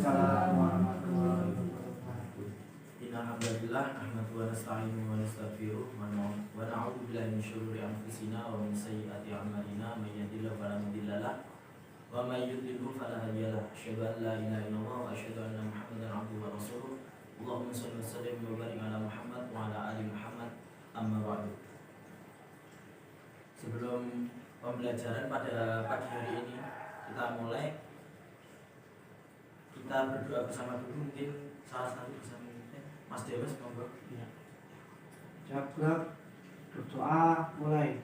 Waalaikumsalam warahmatullahi wabarakatuh. Innalhamdulillah nahmaduhu wa nasta'inuhu wa nastaghfiruh wa na'udzu billahi min syururi anfusina wa min sayyiati a'malina may yahdihillahu fala mudilla lahu wa may yudlilhu fala hadiya lahu asyhadu an la ilaha illallah wa asyhadu anna muhammadan 'abduhu wa rasuluh. Allahumma shalli wa sallim wa barik ala Muhammad wa ala ali Muhammad. Amma ba'du. Sebelum pembelajaran pada pagi hari ini kita mulai, kita berdoa bersama dulu. Mungkin salah satu bisa memimpin. Mas Dewas, monggo. Ya. Jaga berdoa mulai.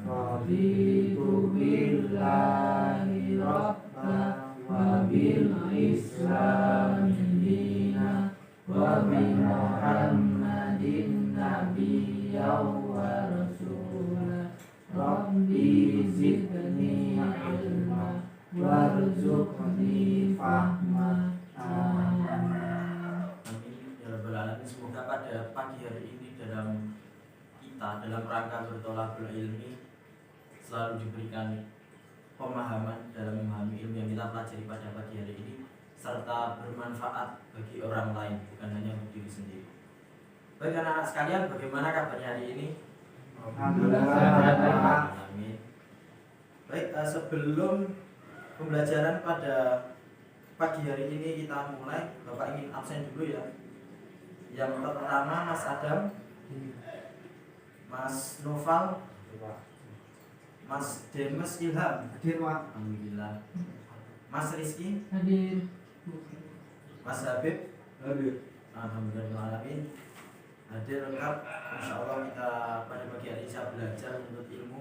Raditu billahi rabban wa bil islami dina wa bi Muhammadin nabiyyan wa rasula. Rabbi zidni ilma warzuqni fahma. Amin. Amin ya rabbal alamin. Semoga pada pagi hari ini dalam rangka bertolakul ilmi selalu diberikan pemahaman dalam memahami ilmu yang kita pelajari pada pagi hari ini, serta bermanfaat bagi orang lain, bukan hanya untuk diri sendiri. Baik anak-anak sekalian, bagaimana kabarnya hari ini? Alhamdulillah. Amin. Baik, sebelum pembelajaran pada pagi hari ini kita mulai, Bapak ingin absen dulu ya. Yang pertama Mas Adam, Mas Noval, Mas Demes Ilham. Hadir, Pak. Alhamdulillah. Mas Rizky, Hadir. Mas Habib, Hadir. alhamdulillah alamin. Hadir lengkap. Insya Allah kita pada pagi hari ini bisa belajar untuk ilmu.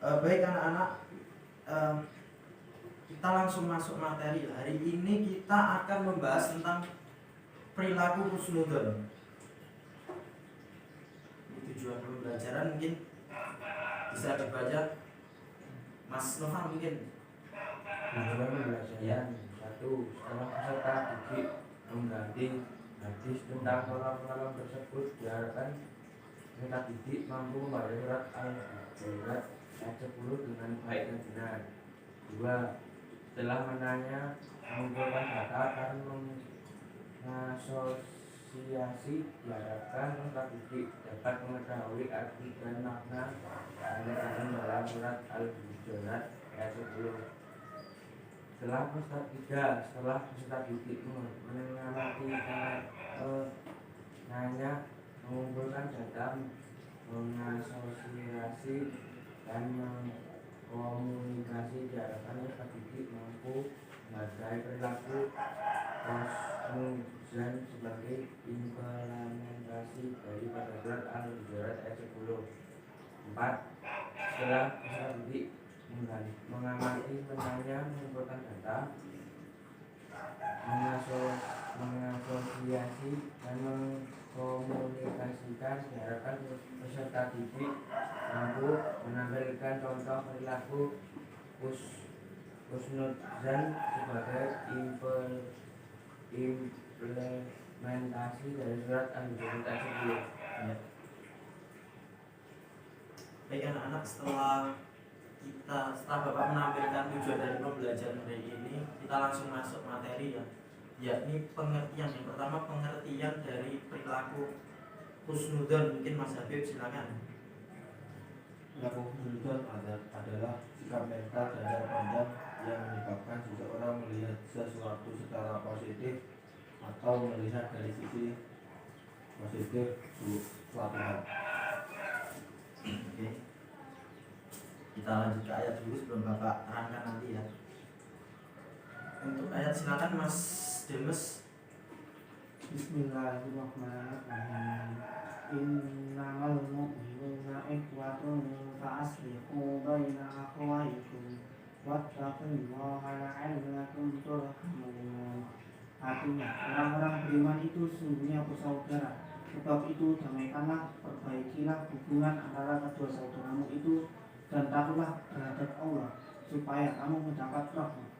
Baik anak-anak, kita langsung masuk materi. Hari ini kita akan membahas tentang perilaku husnudzon. Tujuan pembelajaran mungkin bisa dibaca Mas Nova mungkin. Tujuan pembelajaran satu, setelah peserta didik mengganti hadis tentang kolom-kolom tersebut diharapkan peserta didik mampu membaca surat Al-Hujurat ayat 10 dengan baik dan benar. Dua, setelah menanya mengumpulkan data dan mengasosiasi diharapkan peserta didik dapat mengetahui arti dan makna yang dalam surat Al-Hujurat ayat 10. Setelah peserta didik mengamati menanya mengumpulkan data mengasosiasi dan mengkomunikasi diharapkan peserta didik mampu menghargai perilaku husnudzon sebagai implementasi dari pada surat Al-Hujurat ayat 10. 4. Setelah peserta didik mengamati, menanya, mengumpulkan data, mengasosiasi dan mengkomunikasikan diharapkan peserta didik mampu menampilkan contoh perilaku husnudzon sebagai implementasi dari surat Al-Hujurat ayat 10. Baik anak-anak, setelah Bapak menampilkan tujuan dari pembelajaran hari ini, kita langsung masuk materi ya, yakni pengertian. Yang pertama, pengertian dari perilaku husnudzon. Mungkin Mas Habib silakan. Perilaku husnudzon adalah sikap mental dan cara pandang yang menyebabkan seseorang melihat sesuatu secara positif atau melihat dari sisi positif suatu hal. Oke. Kita lanjut ke ayat dulu sebelum Bapak terangkan nanti ya. Untuk ayat silakan Mas Demes. Bismillahirrahmanirrahim. Innamal mu'minuna ikhwatun fa'aslihu baina akhawaykum wattaqullaha la'allakum turhamun. Artinya, orang-orang beriman itu sungguhnya bersaudara. Sebab itu damaikanlah, perbaikilah hubungan antara kedua saudaramu itu, dan takutlah terhadap Allah supaya kamu mendapat rahmat.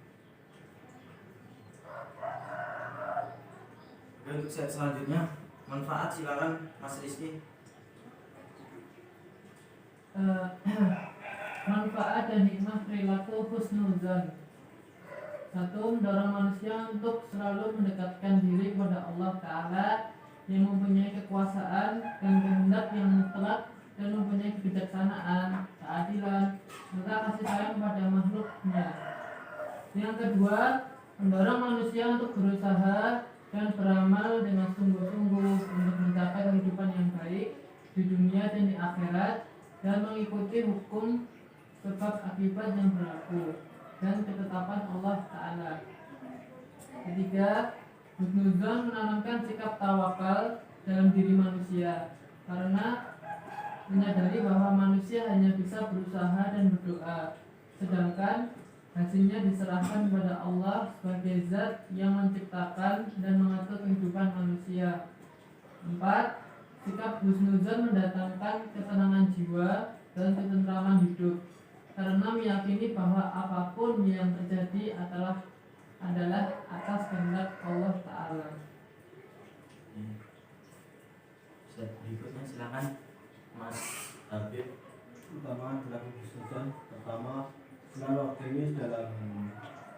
Untuk set selanjutnya, manfaat silakan Mas Rizky. Manfaat dan hikmah perilaku husnudzon. Satu, mendorong manusia untuk selalu mendekatkan diri kepada Allah Ta'ala yang mempunyai kekuasaan dan kehendak yang mutlak dan mempunyai kebijaksanaan, keadilan, serta kasih sayang kepada makhluknya. Yang kedua, mendorong manusia untuk berusaha dan beramal dengan sungguh-sungguh untuk mencapai kehidupan yang baik di dunia dan di akhirat dan mengikuti hukum sebab akibat yang berlaku dan ketetapan Allah Ta'ala. Ketiga, husnuzon menanamkan sikap tawakal dalam diri manusia karena menyadari bahwa manusia hanya bisa berusaha dan berdoa, sedangkan hasilnya diserahkan kepada Allah sebagai zat yang menciptakan dan mengatur kehidupan manusia. 4. Sikap husnuzon mendatangkan ketenangan jiwa dan ketentraman hidup karena meyakini bahwa apapun yang terjadi adalah atas kehendak Allah Ta'ala. Berikutnya silakan Mas Habib. Utama dalam husnuzon, pertama selalu optimis dalam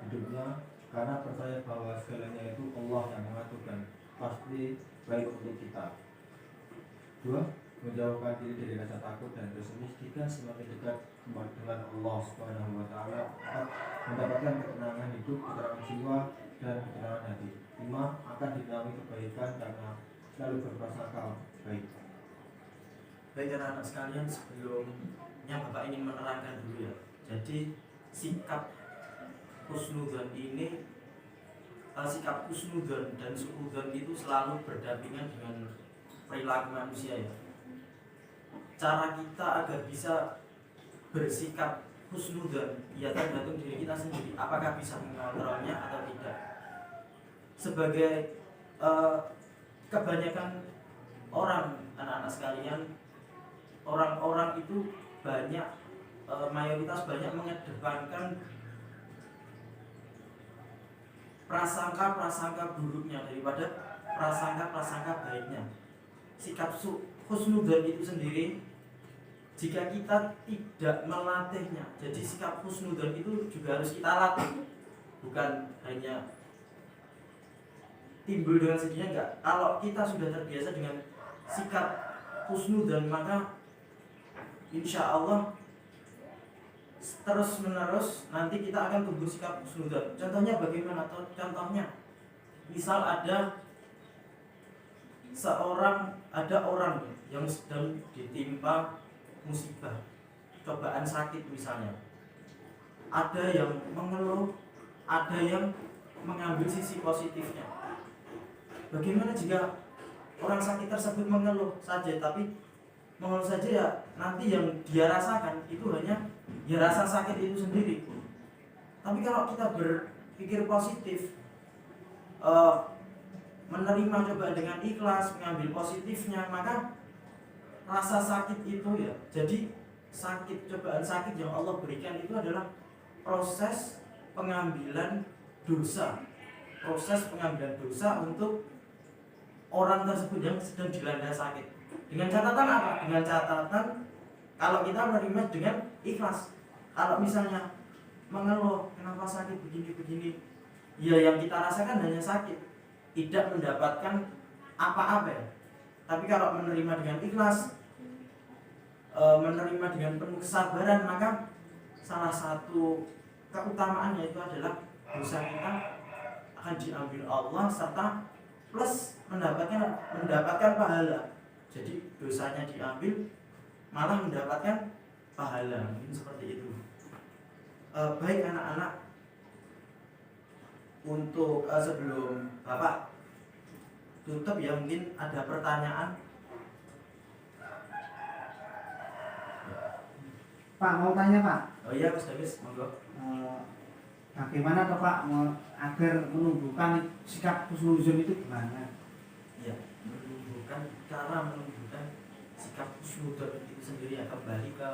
hidupnya karena percaya bahwa segalanya itu Allah yang mengatur dan pasti baik untuk kita. 2. Menjauhkan diri dari rasa takut dan pesimis. 3. Semakin dekat dengan Allah Subhanahu wa Ta'ala. 4. Mendapatkan ketenangan hidup, ketenangan jiwa, dan ketenangan hati. 5. Akan dinamai kebaikan karena selalu berprasangka baik. Baik anak-anak sekalian, sebelumnya Bapak ingin menerangkan dulu ya. Jadi sikap husnudzon ini, sikap husnudzon dan suudzon itu selalu berdampingan dengan perilaku manusia ya. Cara kita agar bisa bersikap husnudzon ya tergantung diri kita sendiri, apakah bisa mengontrolnya atau tidak. Sebagai kebanyakan orang, anak-anak sekalian, orang-orang itu banyak, mayoritas banyak mengedepankan prasangka-prasangka buruknya daripada prasangka-prasangka baiknya. Sikap husnudzon itu sendiri, jika kita tidak melatihnya, jadi sikap husnudzon itu juga harus kita latih, bukan hanya timbul dengan sendirinya, enggak. Kalau kita sudah terbiasa dengan sikap husnudzon, maka insya Allah terus menerus nanti kita akan tumbuh sikap husnudzon. Contohnya bagaimana? Contohnya misal ada orang yang sedang ditimpa musibah, cobaan sakit misalnya. Ada yang mengeluh, ada yang mengambil sisi positifnya. Bagaimana jika orang sakit tersebut mengeluh saja, tapi mengeluh saja ya nanti yang dia rasakan itu hanya ya rasa sakit itu sendiri. Tapi kalau kita berpikir positif, menerima cobaan dengan ikhlas, mengambil positifnya, maka rasa sakit itu ya, jadi sakit, cobaan sakit yang Allah berikan itu adalah proses pengambilan dosa, proses pengambilan dosa untuk orang tersebut yang sedang dilanda sakit. Dengan catatan apa? Dengan catatan kalau kita menerima dengan ikhlas. Kalau misalnya mengeluh, kenapa sakit begini-begini, ya yang kita rasakan hanya sakit, tidak mendapatkan apa-apa ya. Tapi kalau menerima dengan ikhlas, menerima dengan penuh kesabaran, maka salah satu keutamaannya itu adalah dosa kita akan diambil Allah serta plus mendapatkan pahala. Jadi dosanya diambil malah mendapatkan pahala. Mungkin seperti itu. Baik anak-anak, untuk sebelum Bapak tutup ya, mungkin ada pertanyaan. Pak, mau tanya Pak. Oh iya Mas Davis, monggo. Bagaimana toh Pak agar menumbuhkan sikap husnuzon itu gimana? Ya, cara menumbuhkan sikap husnuzon itu sendiri ya, kembali ke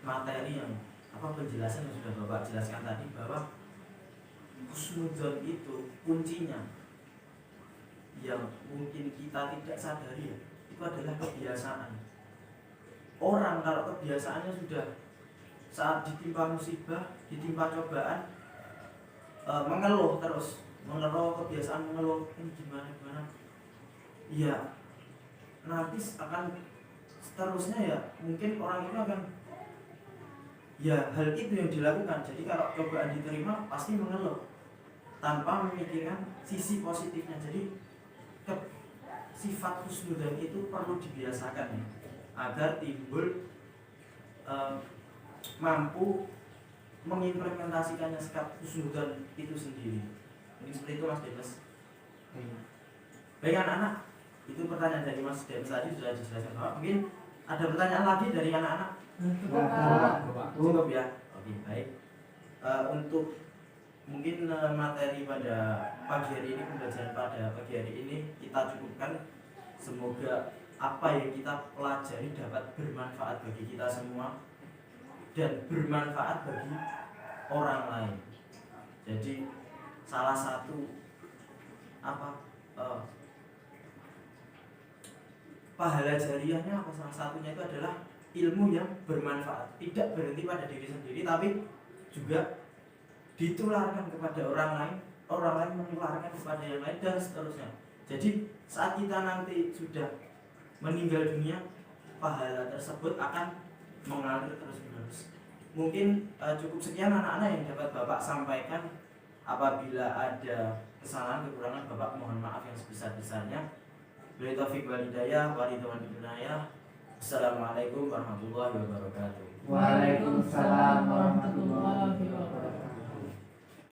materi yang penjelasan yang sudah Bapak jelaskan tadi, bahwa husnuzon itu kuncinya yang mungkin kita tidak sadari ya, itu adalah kebiasaan. Orang kalau kebiasaannya sudah saat ditimpa musibah, ditimpa cobaan, mengeluh terus, kebiasaan mengeluh ini gimana gimana, ya nanti akan seterusnya ya mungkin orang itu akan ya hal itu yang dilakukan. Jadi kalau cobaan diterima pasti mengeluh tanpa memikirkan sisi positifnya. Jadi sifat husnudzon itu perlu dibiasakan ya, agar timbul mampu mengimplementasikannya sikap husnudzon itu sendiri. Ini seperti itu Mas Demes. Baik anak-anak, itu pertanyaan dari Mas Demes tadi sudah dijelaskan Bapak. Mungkin ada pertanyaan lagi dari anak-anak? Cukup Pak. Cukup ya. Oke, baik. Untuk mungkin materi pada pagi hari ini, pembelajaran pada pagi hari ini kita cukupkan. Semoga apa yang kita pelajari dapat bermanfaat bagi kita semua dan bermanfaat bagi orang lain. Jadi salah satu pahala jariahnya apa, salah satunya itu adalah ilmu yang bermanfaat, tidak berhenti pada diri sendiri tapi juga ditularkan kepada orang lain menularkan kepada yang lain dan seterusnya. Jadi saat kita nanti sudah meninggal dunia, pahala tersebut akan mengalir terus-menerus. Mungkin cukup sekian anak-anak yang dapat Bapak sampaikan. Apabila ada kesalahan kekurangan, Bapak mohon maaf yang sebesar-besarnya. Billahi taufiq wal hidayah, wa ridwan inayah. Assalamualaikum warahmatullahi wabarakatuh. Waalaikumsalam warahmatullahi wabarakatuh.